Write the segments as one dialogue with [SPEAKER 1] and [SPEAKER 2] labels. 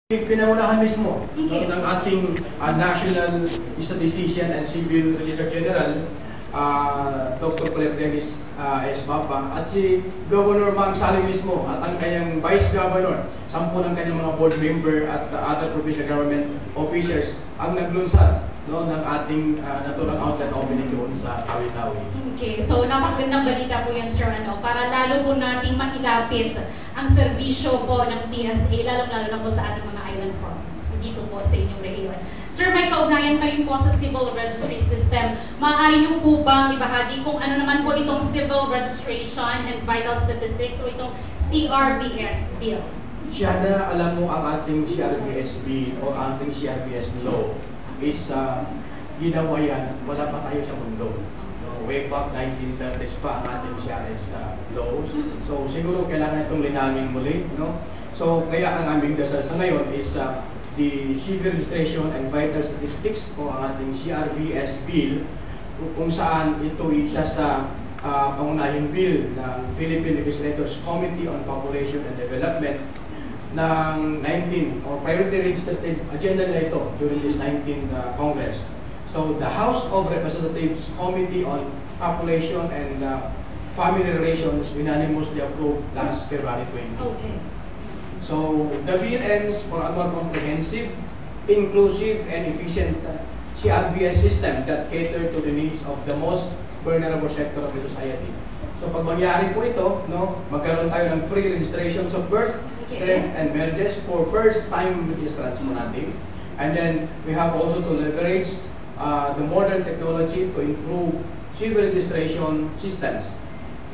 [SPEAKER 1] Pinangunahan mismo ng ating National Statistician and Civil Registrar General, Dr. Colette Dennis S. Bapa, at si Governor Mang Sally mismo at ang kanyang Vice Governor, 10 ng kanyang mga board member at other provincial government officers ang naglunsad ng ating naturang outlet opening doon sa Tawi-Tawi.
[SPEAKER 2] Okay, so napakagandang balita po yan, Sir, para lalo po nating mailapit ang serbisyo po ng PSA, lalong-lalo na po sa ating mga island province dito po sa inyong rehiyon. Sir, may kaugnayan pa rin po sa civil registry system. Maaari niyo po bang ibahagi kung ano naman po itong civil registration and vital statistics o itong CRVS bill?
[SPEAKER 1] Siya alam mo ang ating CRVS bill o ating CRVS law is ginawa yan, wala pa tayo sa mundo. Way back 1930s pa ang ating CRS laws. So siguro kailangan itong linangin muli. So kaya ang aming dasal sa ngayon is the Civil Registration and Vital Statistics o ang ating CRVS bill, kung saan ito isa sa pangunahing bill ng Philippine Legislators Committee on Population and Development ng 19 or priority legislative agenda na ito during this 19th Congress. So the House of Representatives Committee on Population and Family Relations unanimously approved last February 20.
[SPEAKER 2] Okay.
[SPEAKER 1] So the bill aims for a more comprehensive, inclusive, and efficient CRVS system that cater to the needs of the most vulnerable sector of the society. So pag mangyari po ito, magkaroon tayo ng free registrations of birth, death, and marriages for first-time registrants mo natin. And then we have also to leverage the modern technology to improve civil registration systems,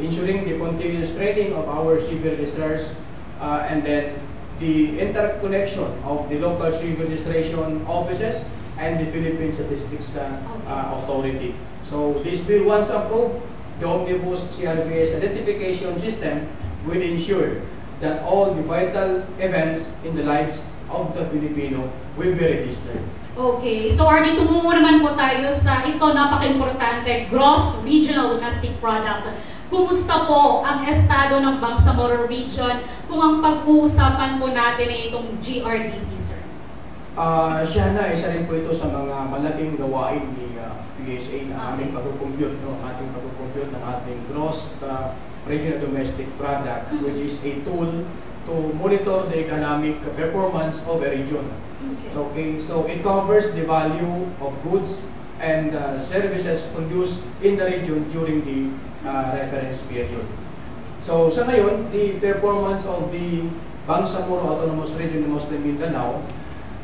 [SPEAKER 1] ensuring the continuous training of our civil registrars, and then the interconnection of the local civil registration offices and the Philippine Statistics Authority. So this bill, once approved, the Omnibus CRVS identification system will ensure that all the vital events in the lives of the Filipino will be registered.
[SPEAKER 2] Okay, so Arnie, tumungo naman po tayo sa ito napaka-importante, gross regional domestic product. Kumusta po ang estado ng Bangsamoro Region kung ang pag-uusapan po natin ay itong GRDP, sir?
[SPEAKER 1] Isa rin po ito sa mga malaking gawain ni PSA na aming pag-compute, ating pag-compute ng ating gross regional domestic product, which is a tool to monitor the economic performance of a region. Okay, so it covers the value of goods and services produced in the region during the reference period. So sa ngayon, the performance of the Bangsamoro Autonomous Region in Muslim Mindanao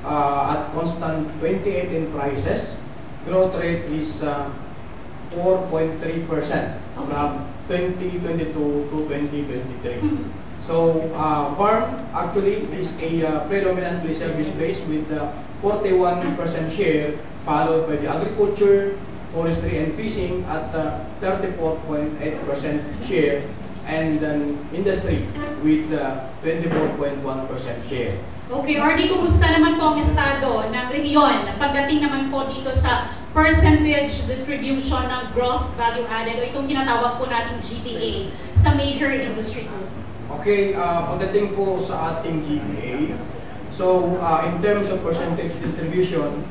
[SPEAKER 1] at constant 28 in prices, growth rate is 4.3% from 2022 to 2023. So farm actually is a predominantly service-based with 41% share, followed by the agriculture, forestry and fishing at 34.8% share, and then industry with 24.1% share.
[SPEAKER 2] Okay, Arnie, kumusta naman po ang estado ng rehiyon pagdating naman po dito sa percentage distribution ng gross value added o itong tinatawag po nating GVA sa major industry group?
[SPEAKER 1] Okay, pagdating po sa ating GVA, so in terms of percentage distribution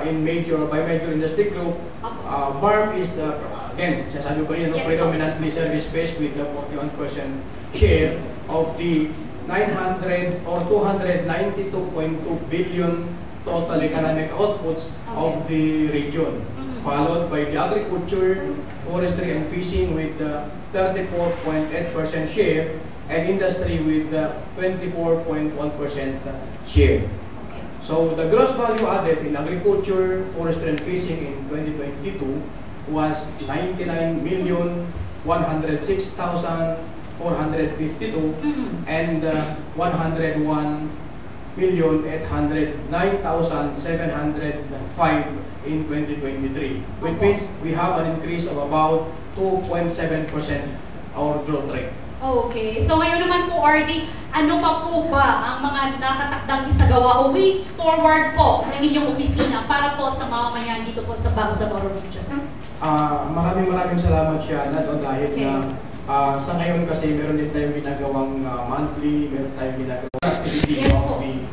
[SPEAKER 1] in by major industry group, BARM is again, sasabi ko rin, predominantly service-based with the 41% share of the 900 or 292.2 billion total economic outputs of the region, followed by the agriculture, forestry and fishing with 34.8% share, and industry with 24.1% share. So the gross value added in agriculture, forestry and fishing in 2022 was 99,106,452 and 101,809,705 in 2023, which means we have an increase of about 2.7% our growth rate.
[SPEAKER 2] Okay, so ngayon naman po, Arnie, ano pa po ba ang mga nakatakdang isagawa o ways forward po ng inyong opisina para po sa mamamayan dito po sa Bangsamoro Region?
[SPEAKER 1] Maraming salamat siya dahil na sa ngayon kasi meron din tayong ginagawang monthly, meron tayong ginagawang activity of the